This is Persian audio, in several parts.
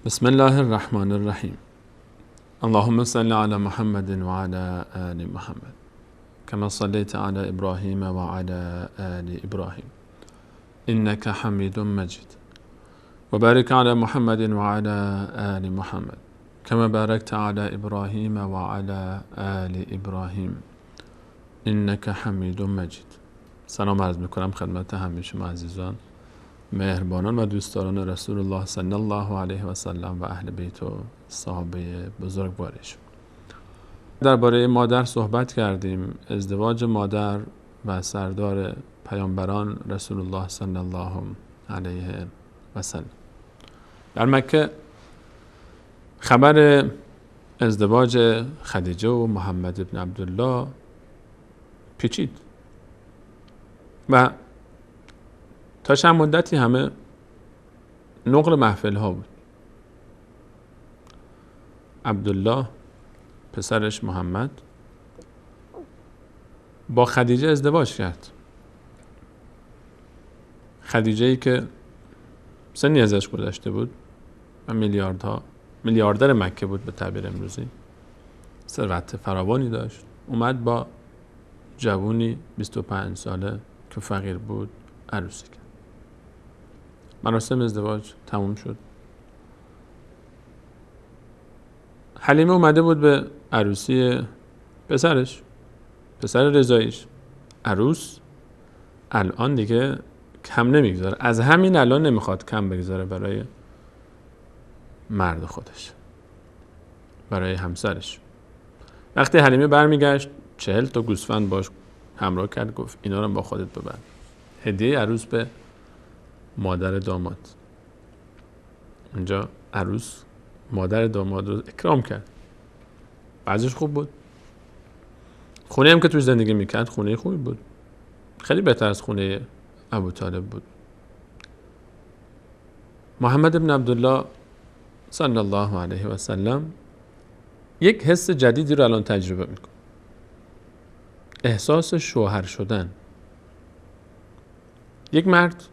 بسم الله الرحمن الرحیم. اللهم صل علی محمد و علی آل محمد كما صليت على ابراهیم و علی آل ابراهیم انك حمید مجید و بارک علی محمد و علی آل محمد كما باركت على ابراهیم و علی آل ابراهیم انك حمید مجید. سلام عرض میکنم خدمت همه شما عزیزان، مهربانان و دوستداران رسول الله صلی الله علیه و سلم و اهل بیت و صحابه بزرگوارش. درباره مادر صحبت کردیم، ازدواج مادر و سردار پیامبران رسول الله صلی الله علیه و سلم. در مکه خبر ازدواج خدیجه و محمد ابن عبدالله پیچید و تا چند مدتی همه نقل محفل ها بود. عبدالله پسرش محمد با خدیجه ازدواج کرد. خدیجه ای که سنی ازش گذشته بود و میلیاردر مکه بود به تعبیر امروزی، ثروت فراوانی داشت، اومد با جوونی 25 ساله که فقیر بود عروسی کرد. مراسم ازدواج تموم شد. حلیمه اومده بود به عروسی پسرش، پسر رضاییش. عروس الان دیگه کم نمیگذاره، از همین الان نمیخواد کم بگذاره برای مرد خودش، برای همسرش. وقتی حلیمه برمیگشت 40 تا گوسفند باش همراه کرد، گفت اینا رو با خودت ببر. هدیه عروس به مادر داماد. اونجا عروس مادر داماد رو اکرام کرد. بعضش خوب بود. خونه هم که توی زندگی میکرد خونه خوبی بود، خیلی بهتر از خونه ابوطالب بود. محمد ابن عبدالله صلی الله علیه و سلم یک حس جدیدی رو الان تجربه میکنه، احساس شوهر شدن. یک مرد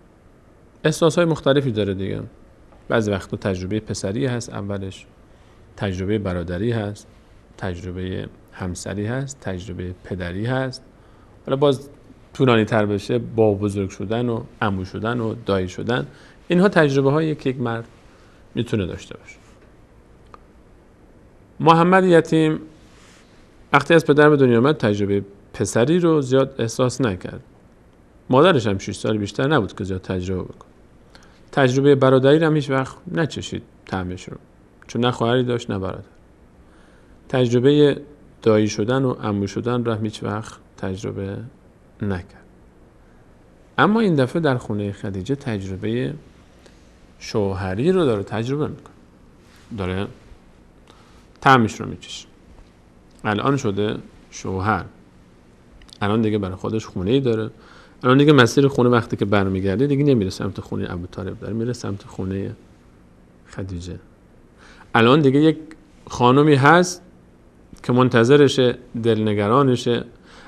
احساسهای مختلفی داره دیگه. بعضی وقتا تجربه پسری هست، اولش تجربه برادری هست، تجربه همسری هست، تجربه پدری هست. حالا باز طولانی تر بشه با بزرگ شدن و عمو شدن و دایی شدن. اینها تجربه هایی که یک مرد میتونه داشته باشه. محمد یتیم وقتی از پدر به دنیا آمد تجربه پسری رو زیاد احساس نکرد. مادرش هم 6 سال بیشتر نبود که زیاد تجربه بکنه. تجربه برادری رو هم هیچ وقت نچشید طعمش رو، چون نه خواهری داشت نه برادر. تجربه دایی شدن و عمو شدن رو هم هیچ وقت تجربه نکرد. اما این دفعه در خونه خدیجه تجربه شوهری رو داره تجربه میکنه، داره طعمش رو میچشه. الان شده شوهر، الان دیگه برای خودش خونه‌ای داره. الان دیگه مسیر خونه وقتی که برمیگرده دیگه نمیره سمت خونه ابوطالب، داره میره سمت خونه خدیجه. الان دیگه یک خانمی هست که منتظرشه، دلنگرانشه.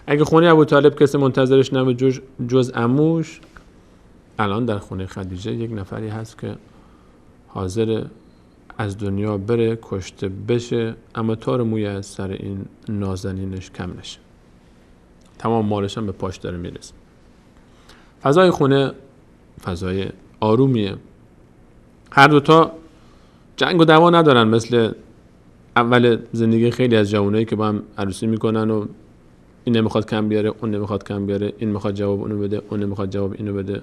اگه خونه ابوطالب کسی منتظرش نبود جز عموش، الان در خونه خدیجه یک نفری هست که حاضر از دنیا بره، کشته بشه، اما تار موی از سر این نازنینش کم نشه. تمام مالش هم به پاش داره میرسه. فضای خونه فضای آرومیه. هر دوتا جنگ و دعوا ندارن مثل اول زندگی خیلی از جوانایی که با هم عروسی میکنن و این نمیخواد کم بیاره، اون نمیخواد کم بیاره، این میخواد جواب اونو بده، اون نمیخواد جواب اینو بده.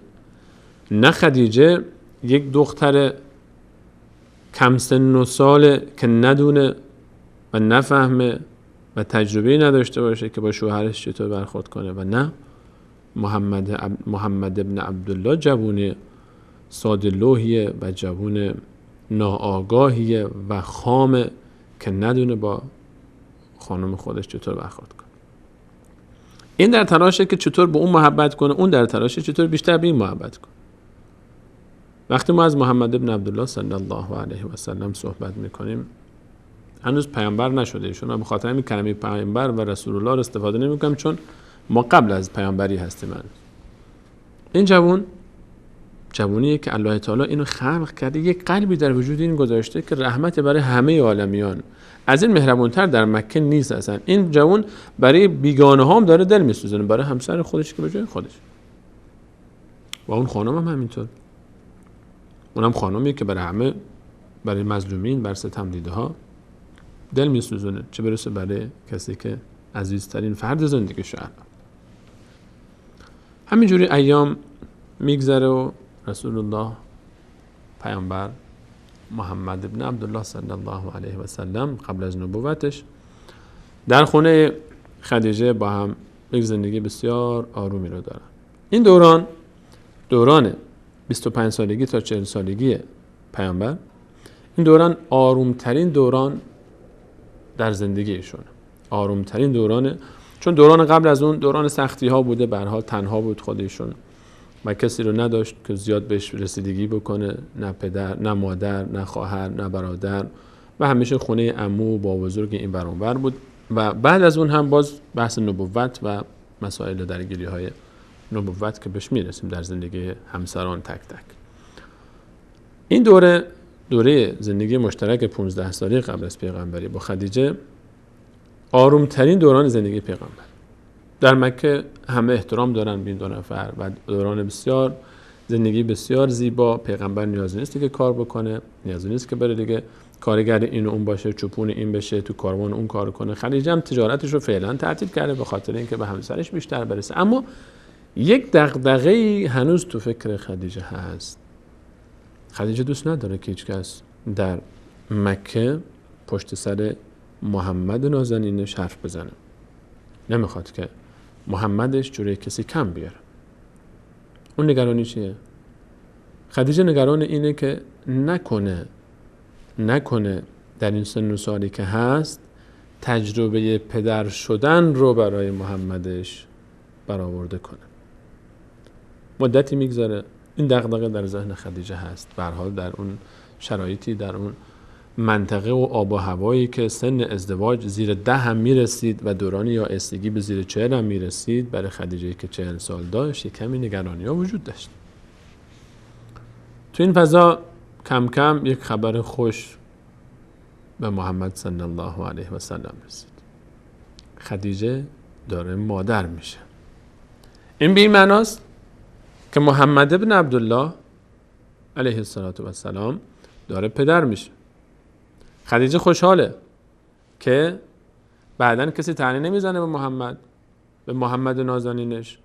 نه، خدیجه یک دختر کم سن و ساله که ندونه و نفهمه و تجربه نداشته باشه که با شوهرش چطور برخورد کنه، و نه محمد ابن عبدالله جوون ساده لوحیه و جوون ناآگاهیه و خامه که ندونه با خانم خودش چطور برخورد کنه. این در تلاشه که چطور به اون محبت کنه، اون در تلاشه چطور بیشتر به این محبت کنه. وقتی ما از محمد ابن عبدالله صلی الله علیه و سلم صحبت میکنیم، هنوز پیامبر نشده ایشون، به خاطر همین کلمه پیامبر و رسول الله رو استفاده نمیکنم، چون ما قبل از پیامبری هستیم. این جوان جوونیه که الله تعالی اینو خلق کرده، یک قلبی در وجود این گذاشته که رحمت برای همه عالمیان. از این مهربونتر در مکه نیست اصلا. این جوون برای بیگانه ها هم داره دل میسوزونه، برای همسر خودش که به جای خودش. و اون خانم هم همینطور، اونم خانمی که برای همه، برای مظلومین، برای ستم دیده ها دل میسوزونه، چه برسه برای کسی که عزیزترین فرد زندگیشه. همینجوری ایام میگذره و رسول الله پیامبر محمد ابن عبدالله صلی الله علیه و سلم قبل از نبوتش در خونه خدیجه با هم یک زندگی بسیار آرومی رو دارن. این دوران 25 سالگی تا 40 سالگی پیامبر، این دوران آرومترین دوران در زندگی ایشونه، آرومترین دورانه، چون دوران قبل از اون دوران سختی ها بوده، به هر حال تنها بود خودشون و کسی رو نداشت که زیاد بهش رسیدگی بکنه، نه پدر، نه مادر، نه خواهر، نه برادر، و همیشه خونه عمو با بزرگ این بر اون بر بود. و بعد از اون هم باز بحث نبوت و مسائل درگیری های نبوت که بهش میرسیم در زندگی همسران تک تک. این دوره زندگی مشترک 15 ساله قبل از پیغمبری با خدیجه آرومترین دوران زندگی پیغمبر. در مکه همه احترام دارن به این دو نفر و دوران بسیار زندگی بسیار زیبا. پیغمبر نیازی نیست که کار بکنه، نیازی نیست که بره دیگه کارگر این و اون باشه، چوپون این بشه، تو کاروان اون کار کنه. خدیجه هم تجارتش رو فعلا تعطیل کرده به خاطر اینکه به همسرش بیشتر برسه. اما یک دغدغه‌ای هنوز تو فکر خدیجه هست. خدیجه دوست نداره که هیچ کس در مکه پشت سر محمد نازنینش حرف بزنه. نمیخواد که محمدش جوری کسی کم بیاره. اون نگرانی چیه؟ خدیجه نگران اینه که نکنه در این سن و سالی که هست تجربه پدر شدن رو برای محمدش برآورده کنه. مدتی میگذاره، این دغدغه در ذهن خدیجه هست. به هر حال در اون شرایطی، در اون منطقه و آب و هوایی که سن ازدواج زیر 10 هم میرسید و دورانی یا استگی به زیر 40 هم میرسید، برای خدیجه که 40 سال داشت یک کمی نگرانی ها وجود داشت. تو این فضا کم کم یک خبر خوش به محمد صلی الله علیه و سلم رسید. خدیجه داره مادر میشه. این به این معناست که محمد ابن عبدالله علیه السلام داره پدر میشه. خدیجه خوشحاله که بعدن کسی طعنه نمیزنه به محمد نازنینش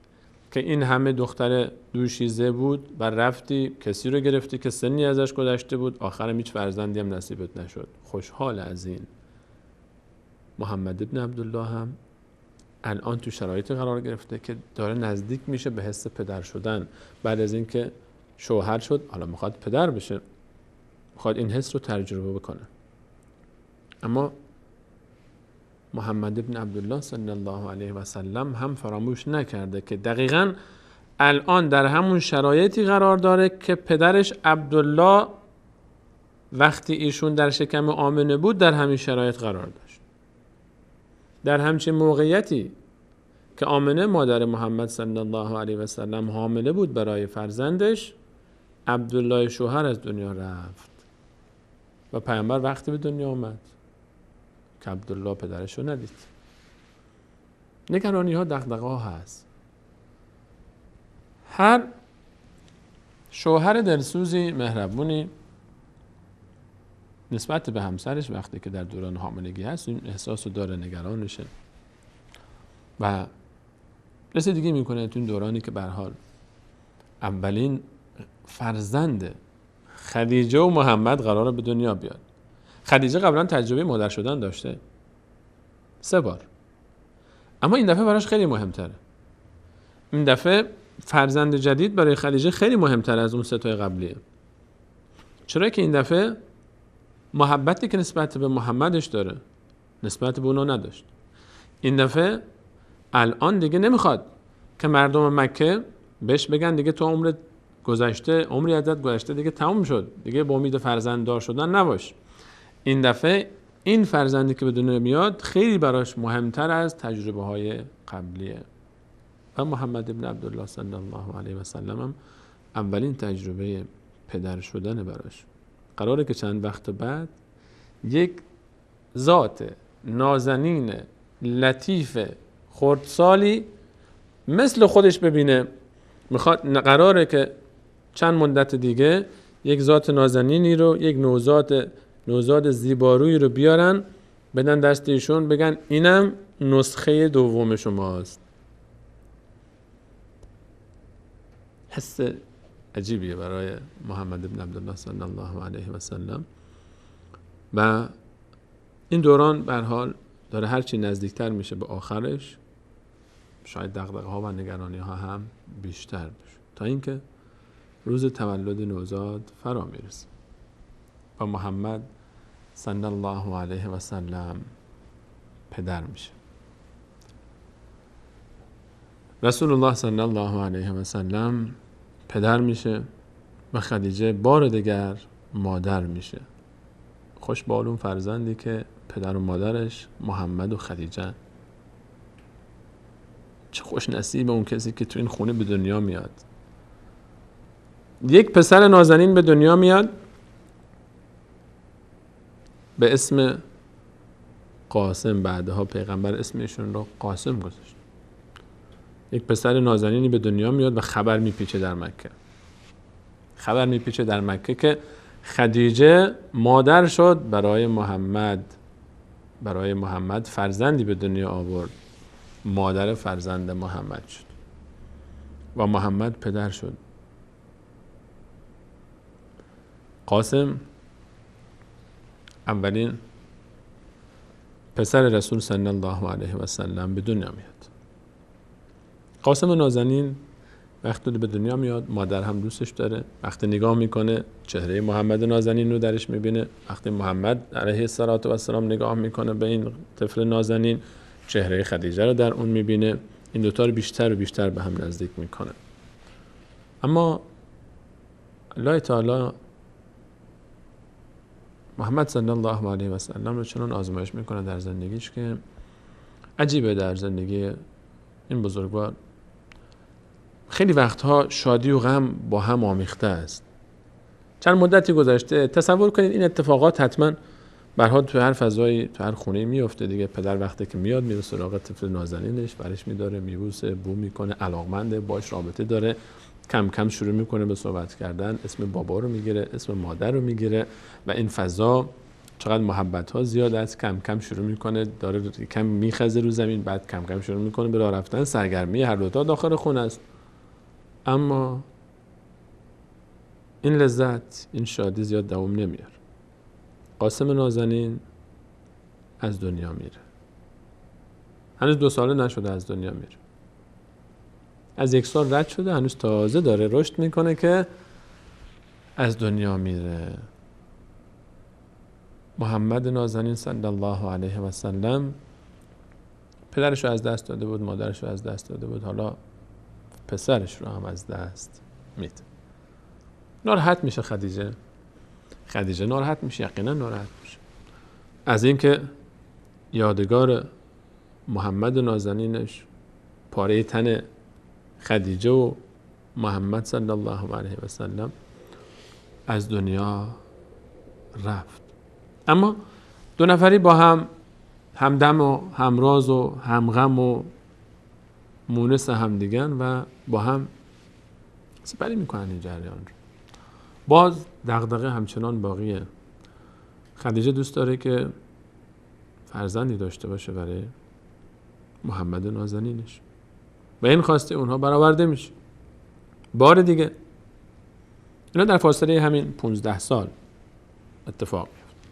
که این همه دختر دوشیزه بود و رفتی کسی رو گرفتی که سنی ازش گذشته بود، آخرم هیچ فرزندی هم نصیبت نشد. خوشحال از این. محمد ابن عبدالله هم الان تو شرایطی قرار گرفته که داره نزدیک میشه به حس پدر شدن. بعد از اینکه شوهر شد حالا میخواد پدر بشه، میخواد این حس رو تجربه بکنه. اما محمد ابن عبدالله صلی الله علیه و سلم هم فراموش نکرده که دقیقاً الان در همون شرایطی قرار داره که پدرش عبدالله وقتی ایشون در شکم آمنه بود در همین شرایط قرار داشت. در همچین موقعیتی که آمنه مادر محمد صلی الله علیه و سلم حامله بود برای فرزندش، عبدالله شوهر از دنیا رفت و پیامبر وقتی به دنیا آمد که عبدالله پدرش رو ندید. نگرانی ها، دغدغه ها هست. هر شوهر دلسوزی مهربونی نسبت به همسرش وقتی که در دوران حاملگی هست این احساس رو داره، نگرانشه و رسیدگی میکنه تو این دورانی که به هر حال اولین فرزند خدیجه و محمد قراره به دنیا بیاد. خدیجه قبلا تجربه مادر شدن داشته 3 بار، اما این دفعه براش خیلی مهمتره. این دفعه فرزند جدید برای خدیجه خیلی مهمتر از اون 3 تای قبلیه. چرا که این دفعه محبتی که نسبت به محمدش داره نسبت به اونا نداشت. این دفعه الان دیگه نمیخواد که مردم مکه بهش بگن دیگه تو عمرت گذشته، عمری ازت گذشته، دیگه تموم شد، دیگه با امید فرزنددار شدن نباش. این دفعه این فرزندی که به دنیا میاد خیلی براش مهمتر از تجربه های قبلیه. و محمد ابن عبدالله صلی الله علیه و سلم هم اولین تجربه پدر شدن براش. قراره که چند وقت بعد یک ذات نازنین لطیف خردسالی مثل خودش ببینه. قراره که چند مدت دیگه یک ذات نازنینی رو، یک نوزاد زیبارویی رو بیارن بدن دست ایشون، بگن اینم نسخه دوم شماست. حس عجیبیه برای محمد ابن عبدالله صلی الله علیه و سلم. و این دوران به هر حال داره هرچی نزدیکتر میشه به آخرش، شاید دغدغه ها و نگرانی ها هم بیشتر بشه، تا اینکه روز تولد نوزاد فرا میرسه و محمد صلی الله علیه و سلم پدر میشه. رسول الله صلی الله علیه و سلم پدر میشه و خدیجه بار دیگر مادر میشه. خوش به حال اون فرزندی که پدر و مادرش محمد و خدیجه. چه خوش نصیب اون کسی که تو این خونه به دنیا میاد. یک پسر نازنین به دنیا میاد به اسم قاسم. بعدها پیغمبر اسمشون رو قاسم گذاشت. یک پسر نازنینی به دنیا میاد و خبر میپیچه در مکه که خدیجه مادر شد برای محمد فرزندی به دنیا آورد، مادر فرزند محمد شد و محمد پدر شد. قاسم اولین پسر رسول صلی الله علیه و سلم به دنیا میاد. قاسم نازنین وقتی به دنیا میاد مادر هم دوستش داره. وقتی نگاه میکنه چهره محمد نازنین رو درش میبینه. وقتی محمد علیه السلام نگاه میکنه به این طفل نازنین چهره خدیجه رو در اون میبینه. این دوتا رو بیشتر و بیشتر به هم نزدیک میکنه. اما الله تعالی محمد صلی الله علیه و سلم رو چنان آزمایش میکنه در زندگیش که عجیبه. در زندگی این بزرگوار خیلی وقتها شادی و غم با هم آمیخته است. چند مدتی گذشته تصور کنید این اتفاقات حتما برها تو هر فضایی تو هر خونه میفته دیگه. پدر وقتی که میاد میره سراغ طفل نازنینش، برش میداره، میبوسه، بو میکنه، علاقمنده، باش رابطه داره، کم کم شروع میکنه به صحبت کردن، اسم بابا رو میگیره، اسم مادر رو میگیره و این فضا چقدر محبت ها زیاد است. کم کم شروع میکنه داره کم میخزه رو زمین، بعد کم کم شروع میکنه به راه رفتن. سرگرمی هر دو تا داخل خونه است. اما این لذت، این شادی زیاد دوام نمیاره. قاسم نازنین از دنیا میره. هنوز 2 ساله نشده از دنیا میره. از 1 سال رد شده، هنوز تازه داره رشد میکنه که از دنیا میره. محمد نازنین صلی الله علیه و سلم پدرش رو از دست داده بود، مادرش رو از دست داده بود، حالا پسرش رو هم از دست میده. ناراحت میشه خدیجه ناراحت میشه، یقینا ناراحت میشه از اینکه یادگار محمد نازنینش، پاره تن خدیجه و محمد صلی الله علیه و سلم از دنیا رفت. اما 2 نفری با هم همدم و همراز و همغم و مونس همدیگن و با هم سپری میکنن این جریان رو. باز دغدغه همچنان باقیه. خدیجه دوست داره که فرزندی داشته باشه برای محمد نازنینش و این خواسته اونها برآورده میشه. بار دیگه اینا در فاصله همین 15 سال اتفاق میفته.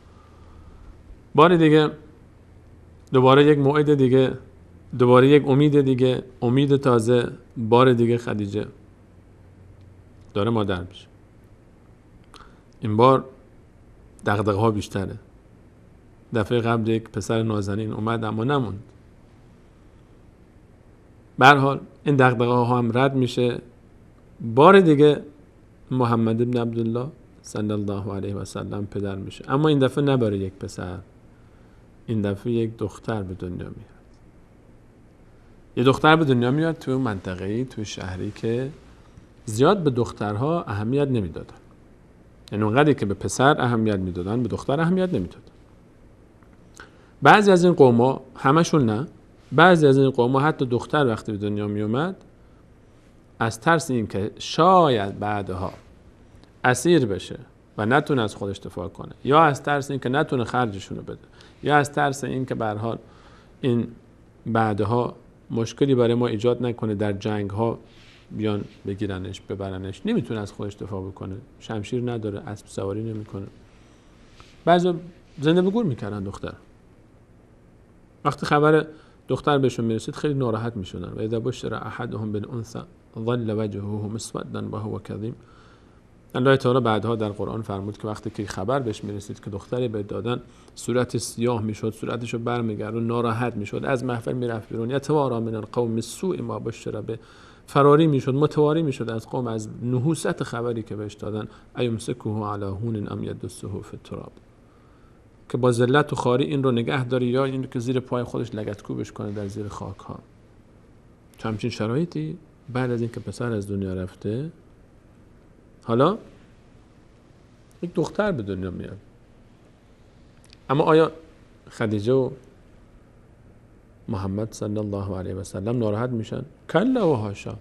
بار دیگه دوباره یک موعد دیگه، دوباره یک امید دیگه، امید تازه. بار دیگه خدیجه داره مادر میشه. این بار دغدغه ها بیشتره. دفعه قبل یک پسر نازنین اومد اما نموند. به هر حال این دغدغه ها هم رد میشه. بار دیگه محمد ابن عبدالله صلی الله علیه و سلم پدر میشه. اما این دفعه نه برای یک پسر، این دفعه یک دختر به دنیا میاد. یه دختر به دنیا میاد توی منطقه‌ای، توی شهری که زیاد به دخترها اهمیت نمیدادن. یعنی اونقدری که به پسر اهمیت میدادن به دختر اهمیت نمیدادن. بعضی از این قوم‌ها، همشون نه، بعضی از این قوم‌ها حتی دختر وقتی به دنیا می اومد از ترس این که شاید بعدها اسیر بشه و نتونه از خودش دفاع کنه، یا از ترس این که نتونه خرجشون رو بده، یا از ترس این که به هر حال این بعدها مشکلی برای ما ایجاد نکنه، در جنگ‌ها بیان بگیرنش ببرنش، نمیتونه از خودش دفاع بکنه، شمشیر نداره، اسب سواری نمیکنه. بعضی زنده به گور میکردن دختر. وقتی خبر دختر بهشون میرسید خیلی ناراحت میشدن. و اذا بشر احدهم بالانثى ظل وجهه مسودا وهو كظيم. الله تعالی بعدها در قرآن فرمود که وقتی که خبر بهش میرسید که دختری به دادن، صورت سیاه میشد، صورتشو برمیگردون، ناراحت میشد، از محفل میرفت بیرون، یتوارا من القوم سوء ما بشر به، فراری میشد، متواری میشد از قوم از نحوست خبری که بهش دادن. ایمسکه علی هون ام یدسه فی التراب، که با ذلت و خواری این رو نگه داره یا این که زیر پای خودش لگدکوبش کنه در زیر خاک ها. همچین شرایطی بعد از اینکه پسر از دنیا رفته، حالا یک دختر به دنیا میاد. اما آیا خدیجه و محمد صلی الله علیه و سلم ناراحت میشن؟ کلا و حاشا.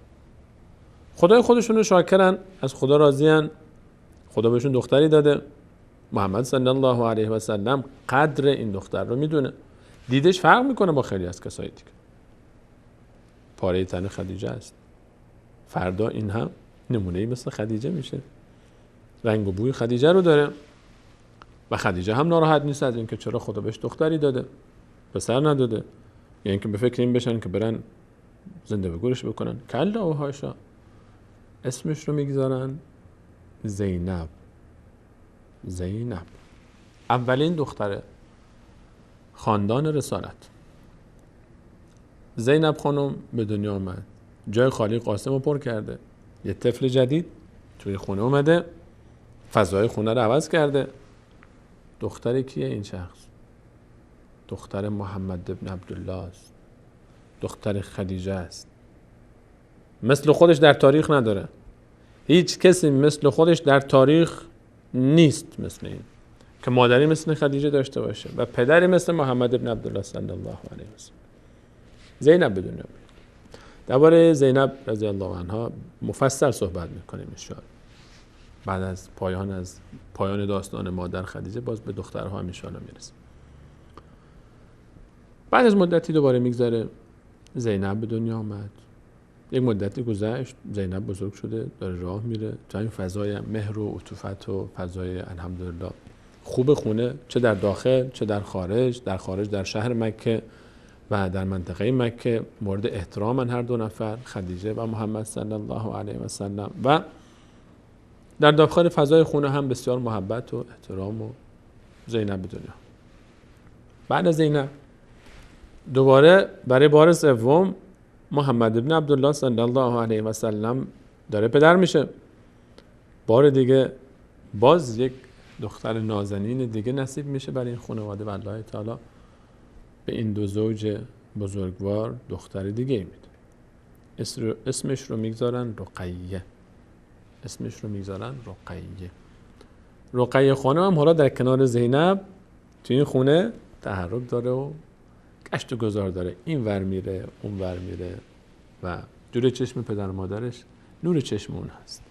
خدای خودشون رو شاکرن، از خدا راضیان، خدا بهشون دختری داده. محمد صلی الله علیه و سلم قدر این دختر رو میدونه، دیدش فرق میکنه با خیلی از کسایی دیگه. پاره تن خدیجه است، فردا این هم نمونه‌ای مثل خدیجه میشه، رنگ و بوی خدیجه رو داره. و خدیجه هم ناراحت نیست از اینکه چرا خدا بهش دختری داده، پسر نداده، یعنی اینکه به فکر این بشن که برن زنده به گورش بکنن. کلا و حاشا. اسمش رو میگذارن زینب. زینب اولین دختر خاندان رسالت. زینب خانم به دنیا آمد، جای خالی قاسم رو پر کرده، یه طفل جدید توی خونه اومده، فضای خونه رو عوض کرده. دختر کیه این شخص؟ دختر محمد ابن عبدالله است، دختر خدیجه است. مثل خودش در تاریخ نداره، هیچ کسی مثل خودش در تاریخ نیست مثل این که مادری مثل خدیجه داشته باشه و پدری مثل محمد ابن عبدالله صلی الله علیه و سلم. زینب به دنیا میاد. درباره زینب رضی الله عنها مفصل صحبت میکنیم ان شاء الله. بعد از پایان داستان مادر خدیجه باز به دخترها هم ان شاء الله میرسیم. بعد از مدتی دوباره میگذره، زینب به دنیا آمد. یک مدتی گذشت، زینب بزرگ شده، داره راه میره تو این فضای مهر و عطوفت و فضای الحمدلله خوب خونه، چه در داخل چه در خارج. در خارج در شهر مکه و در منطقه مکه مورد احترامن هر دو نفر، خدیجه و محمد صلی الله علیه و سلم. و در داخل فضای خونه هم بسیار محبت و احترام و زینب به دنیا. بعد از زینب دوباره برای بار سوم محمد ابن عبدالله صلی الله علیه و سلم داره پدر میشه. بار دیگه باز یک دختر نازنین دیگه نصیب میشه برای این خانواده و الله تعالی به این دو زوج بزرگوار دختر دیگه میده. اسمش رو میگذارن رقیه. اسمش رو میگذارن رقیه. رقیه خانم هم حالا در کنار زینب تو این خونه تحرک داره و گشت و گذار داره، این ور میره اون ور میره و جلوی چشم پدر و مادرش نور چشم اون هست.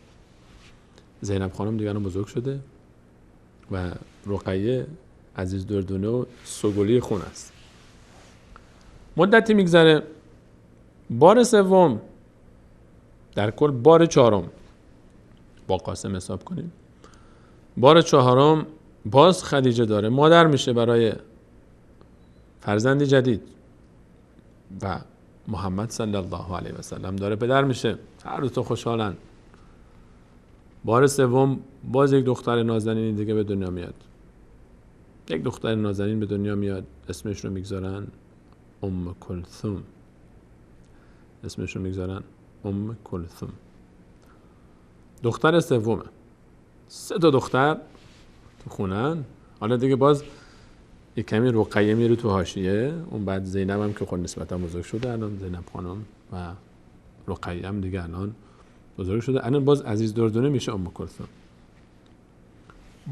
زینب خانم دیگه بزرگ شده و رقیه عزیز دردونه و سگولی خون است. مدتی میگذره، بار سوم، در کل بار چهارم با قاسم حساب کنیم، بار چهارم باز خدیجه داره مادر میشه برای فرزندی جدید و محمد صلی الله علیه و سلم داره پدر میشه. هر دو تا خوشحالن. بار سوم باز یک دختر نازنین دیگه به دنیا میاد. یک دختر نازنین به دنیا میاد، اسمش رو میگذارن ام کلثوم. اسمش رو میگذارن ام کلثوم. دختر سومه. 3 تا دختر تو خونن. حالا دیگه باز یک کمی رقیه میره تو حاشیه، اون بعد زینب هم که خود نسبتا بزرگ شده الان، زینب خانم و رقیه هم دیگه الان بزرگ شده، الان باز عزیز دردونه میشه ام کلثوم.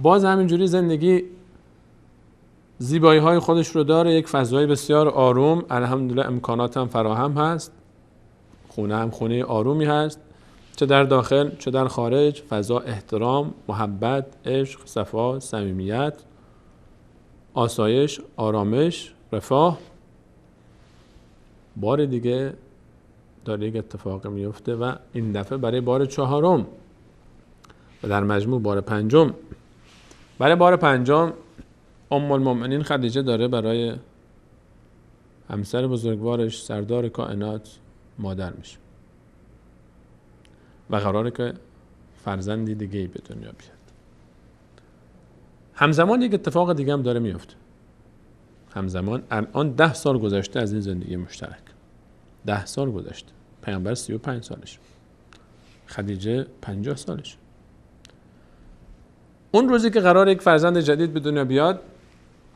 باز همینجوری زندگی زیبایی های خودش رو داره، یک فضای بسیار آروم، الحمدلله امکانات هم فراهم هست، خونه هم خونه آرومی هست، چه در داخل چه در خارج، فضا احترام، محبت، عشق، صفا، صمیمیت، آسایش، آرامش، رفاه. بار دیگه داره یک اتفاق میفته و این دفعه برای بار 4 و در مجموع بار 5. برای بار 5 ام المؤمنین خدیجه داره برای همسر بزرگوارش سردار کائنات مادر میشه و قراره که فرزندی دیگه‌ای به دنیا بیاد. همزمان یک اتفاق دیگه هم داره میفته. همزمان الان 10 سال گذشته از این زندگی مشترک. 10 سال گذشته. پیامبر 35 سالش. خدیجه 50 سالش. اون روزی که قرار یک فرزند جدید به دنیا بیاد،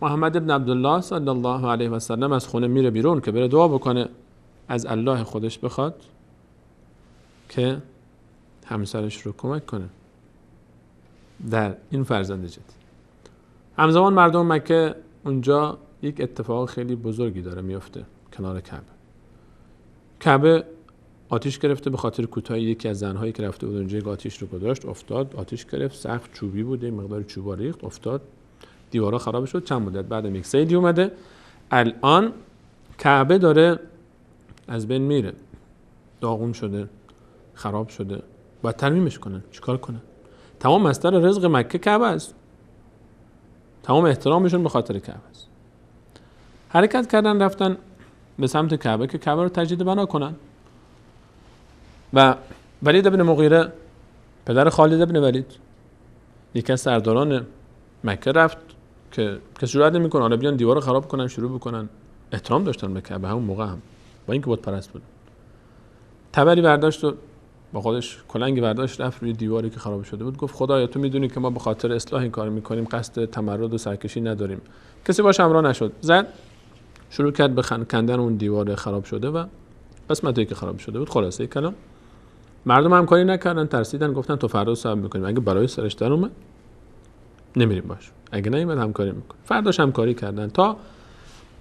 محمد ابن عبدالله صلی الله علیه و سلم از خونه میره بیرون که بره دعا بکنه، از الله خودش بخواد که همسرش رو کمک کنه در این فرزند جدید. همزمان مردم مکه اونجا یک اتفاق خیلی بزرگی داره میفته کنار کعبه. کعبه آتیش گرفته به خاطر کوتاهی یکی از زنهایی که رفته بود اونجا آتیش رو گذاشت، افتاد، آتیش گرفت، سقف چوبی بوده، مقدار چوبا ریخت، افتاد، دیوارا خراب شد. چند مدت بعد یک سیلی اومده، الان کعبه داره از بین میره، داغون شده، خراب شده، باید ترمیمش کنن. چیکار کنن؟ تمام مصدر رزق مکه کعبه است، تمام احترامشون به خاطر کعبه است. حرکت کردن رفتن به سمت کعبه که کعبه رو تجدید بنا کنن و ولید ابن مغیره پدر خالد ابن ولید یکی از سرداران مکه رفت که کسی جرئت نمیکنه حالا بیان دیوار رو خراب کنن، شروع بکنن. احترام داشتن به کعبه همون موقع هم، با اینکه بت پرست بود. تبری برداشت و با خودش کلنگی برداشت رفت روی دیواری که خراب شده بود، گفت خدایا تو میدونی که ما به خاطر اصلاح این کار میکنیم، قصد تمرد و سرکشی نداریم. کسی باش همراه نشد. زد، شروع کرد به کندن اون دیوار خراب شده و قسمتی که خراب شده بود. خلاصه کلام مردم همکاری نکردن، ترسیدن، گفتن تو فردا صبر میکنیم، اگه برای سرش در اومد نمیریم باش، اگه نیومد همکاری میکنیم. فرداش همکاری کردن تا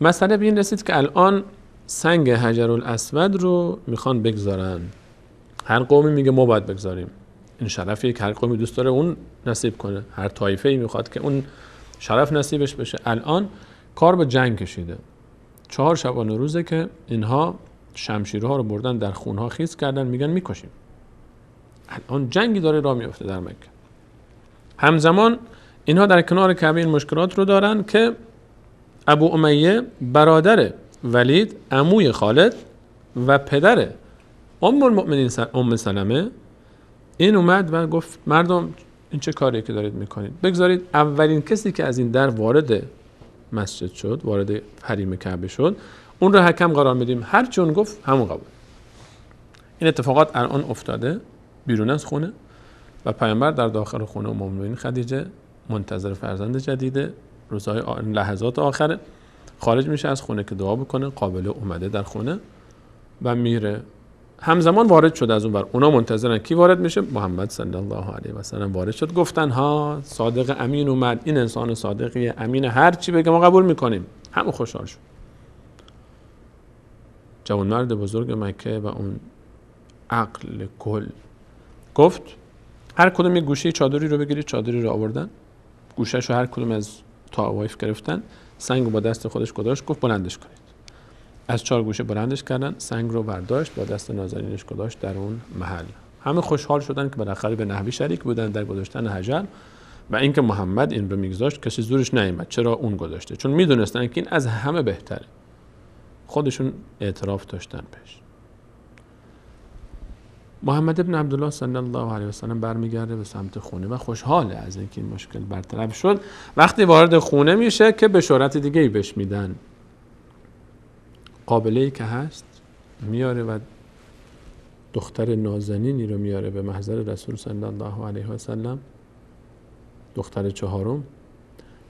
مسئله به این رسید که الان سنگ حجرالاسود رو میخوان بگذارن. هر قومی میگه ما باید بگذاریم، این شرفیه که هر قومی دوست داره اون نصیب کنه، هر طایفه‌ای میخواد که اون شرف نصیبش بشه. الان کار به جنگ کشیده. 4 شبانه روزه که اینها شمشیرها رو بردن در خونها خیس کردن، میگن میکشیم. الان جنگی داره راه میفته در مکه. همزمان اینها در کنار کعبه این مشکلات رو دارن که ابو امیه برادر ولید، عموی خالد و پدر ام المؤمنین ام سلمه، این اومد و گفت مردم این چه کاری که دارید میکنید؟ بگذارید اولین کسی که از این در وارد مسجد شد، وارد حریم کعبه شد، اون رو حکم قرار میدیم. هر چون گفت همون قبول. این اتفاقات الان افتاده بیرون از خونه و پیامبر در داخل خونه ام المؤمنین خدیجه منتظر فرزند جدیده. روزهای لحظات آخره خارج میشه از خونه که دعا بکنه. قابله اومده در خونه و میره. همزمان وارد شد از اون ور. اونا منتظرن کی وارد میشه؟ محمد صلی الله علیه و سلم وارد شد. گفتن ها صادق امین اومد، این انسان صادقیه، امین، هر چی بگه ما قبول میکنیم. همه خوشحال شد. جوانمرد بزرگ مکه و اون عقل کل گفت هر کدوم یک گوشه چادری رو بگیرید. چادری رو آوردن، گوشه‌ش رو هر کدوم از طوایف گرفتن، سنگ رو با دست خودش گذاشت، گفت بلندش کنید. از 4 گوشه بلندش کردن، سنگ رو برداشت با دست نازنینش گذاشت در اون محل. همه خوشحال شدن که بالاخره به نحوی شریک بودن در گذاشتن حجر و اینکه محمد این رو میگذاشت کسی زورش نیامد. چرا اون گذاشته؟ چون میدونستن که این از همه بهتره. خودشون اعتراف داشتن بهش. محمد ابن عبدالله صلی الله علیه و سلم برمیگرده به سمت خونه و خوشحاله از اینکه این مشکل برطرف شد. وقتی وارد خونه میشه که بشارت دیگه ای بهش میدن. قابله‌ای که هست میاره و دختر نازنینی رو میاره به محضر رسول صلی الله علیه و سلم، دختر 4م،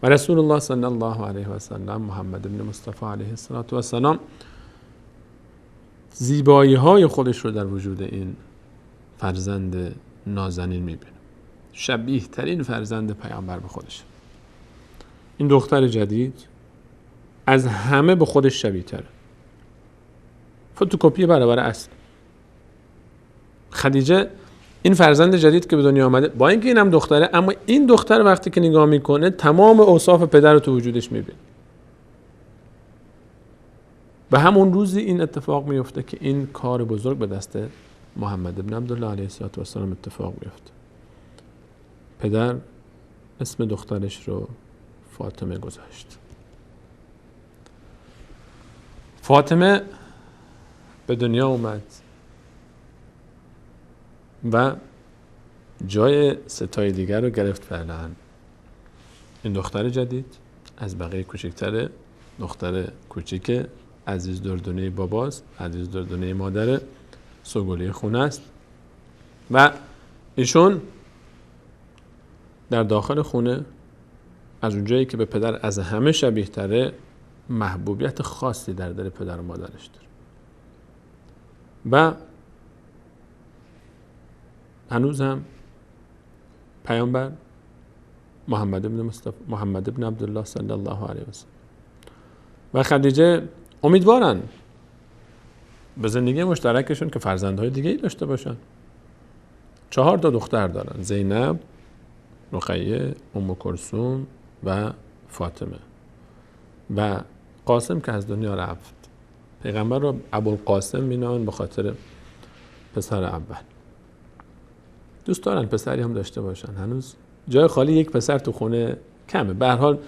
و رسول الله صلی الله علیه و سلم محمد ابن مصطفی علیه السلام زیبایی های خودش رو در وجود این فرزند نازنین میبینه، شبیه ترین فرزند پیامبر به خودش. این دختر جدید از همه به خودش شبیه تره، فتوکپی برابر اصل. خدیجه این فرزند جدید که به دنیا آمده، با اینکه اینم دختره، اما این دختر وقتی که نگاه میکنه تمام اوصاف پدر رو تو وجودش میبینه. و همون روزی این اتفاق میفته که این کار بزرگ به دست محمد ابن عبدالله علیه السلام اتفاق میفته. پدر اسم دخترش رو فاطمه گذاشت. فاطمه به دنیا اومد و جای ستای دیگر رو گرفت. فعلا این دختر جدید از بقیه کوچکتره، دختر کوچیک، عزیز دردونه باباست، عزیز دردونه مادر، سوگلی خونه است و ایشون در داخل خونه از اونجایی که به پدر از همه شبیه تره محبوبیت خاصی در دل پدر و مادرش داره و هنوز هم پیامبر محمد ابن عبدالله صلی الله علیه و سلم و خدیجه امیدوارن به زندگی مشترکشون که فرزندهای دیگه‌ای داشته باشن. 4 دختر دارن: زینب، رقیه، ام کلثوم و فاطمه. و قاسم که از دنیا رفت، پیغمبر رو ابوالقاسم مینامن به خاطر پسر اول. دوست دارن پسری هم داشته باشن. هنوز جای خالی یک پسر تو خونه کمه. به هر حال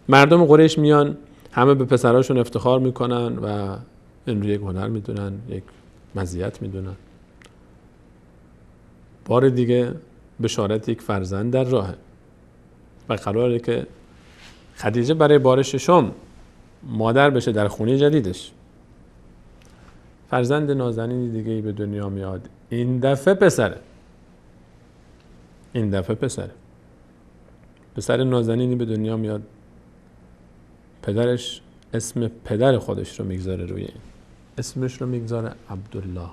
مردم قریش میان همه به پسراشون افتخار میکنن و این رو یک هنر میدونن، یک مزیت میدونن. بار دیگه بشارت یک فرزند در راهه و قراره که خدیجه برای بار 6 مادر بشه در خونه جدیدش. فرزند نازنینی دیگه ای به دنیا میاد. این دفعه پسره. پسر نازنینی به دنیا میاد. پدرش اسم پدر خودش رو میگذاره روی این. اسمش رو میگذاره عبدالله.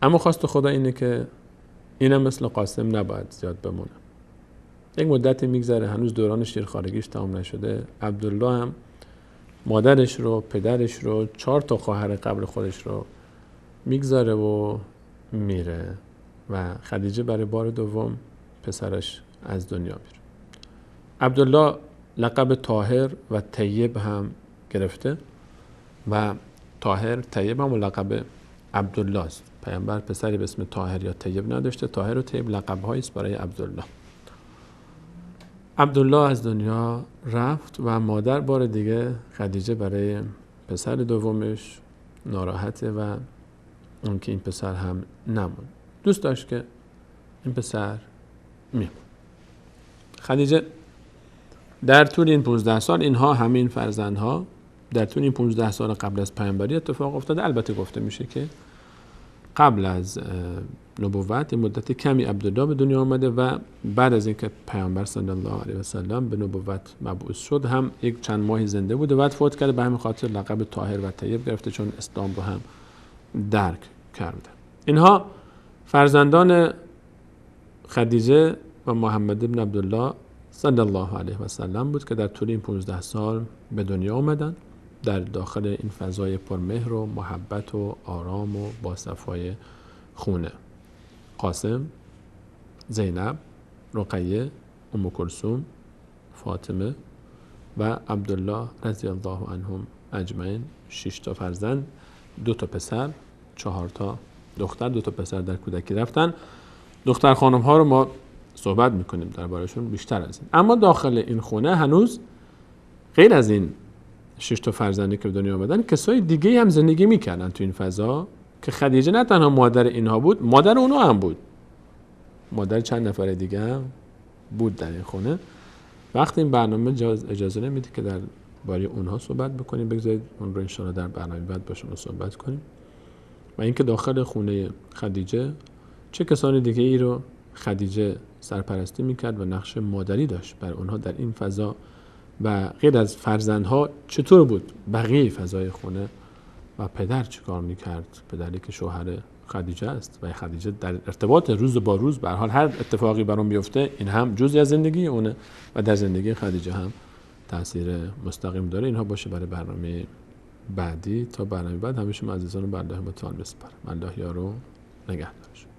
اما خواست خدا اینه که اینم مثل قاسم نباید زیاد بمونه. یک مدتی میگذره، هنوز دوران شیرخوارگیش تمام نشده. عبدالله هم مادرش رو، پدرش رو، 4 خواهر قبل خودش رو میگذاره و میره و خدیجه برای بار دوم پسرش از دنیا میره. عبدالله لقب طاهر و طیب هم گرفته و طاهر، طیب هم لقب عبدالله است. پیامبر پسری به اسم طاهر یا طیب نداشته. طاهر و طیب لقب‌هایی است برای عبدالله. عبدالله از دنیا رفت و مادر بار دیگه خدیجه برای پسر دومش ناراحته و اون که این پسر هم نمون. دوست داشت که این پسر میمون. خدیجه در طول این 15 سال، اینها همین فرزندها در طول این 15 سال قبل از پیامبری اتفاق افتاده. البته گفته میشه که قبل از نبوت این مدت کمی عبدالله به دنیا آمده و بعد از اینکه پیامبر صلی الله علیه و سلم به نبوت مبعوث شد هم یک چند ماهی زنده بوده و بعد فوت کرده. به همین خاطر لقب طاهر و طیب گرفته، چون اسلام رو هم درک کرده. اینها فرزندان خدیجه و محمد ابن عبدالله صلی الله علیه و سلم بود که در طول این 15 سال به دنیا آمدن در داخل این فضای پرمهر و محبت و آرام و با صفای خونه. قاسم، زینب، رقیه، ام کلثوم، فاطمه و عبدالله رضی الله عنهم اجمعین. 6 فرزند، 2 پسر، 4 دختر. 2 پسر در کودکی رفتن. دختر خانم ها رو ما صحبت میکنیم دربارشون بیشتر از این. اما داخل این خونه هنوز غیر از این 6 فرزندی که به دنیا آمدن، کسای دیگه هم زندگی میکردن تو این فضا که خدیجه نه تنها مادر اینها بود، مادر اونها هم بود. مادر چند نفر دیگه هم بود در این خونه. وقتی این برنامه اجازه نمیده که در باره اونها صحبت بکنیم، بگذارید اون رو انشاءالله در برنامه بعد با شما صحبت کنیم. و اینکه داخل خونه خدیجه چه کسانی دیگه ای رو خدیجه سرپرستی میکرد و نقش مادری داشت بر اونها در این فضا و غیر از فرزندها چطور بود بقیه فضای خونه و پدر چی کار میکرد؟ پدری که شوهر خدیجه است و خدیجه در ارتباط روز با روز، به هر حال هر اتفاقی برام بیفته این هم جزئی از زندگی اونه و در زندگی خدیجه هم تاثیر مستقیم داره. اینها باشه برای برنامه بعدی. تا برنامه بعد همیشه عزیزان رو به الله متعال بسپارم. الله یارو نگهدارش.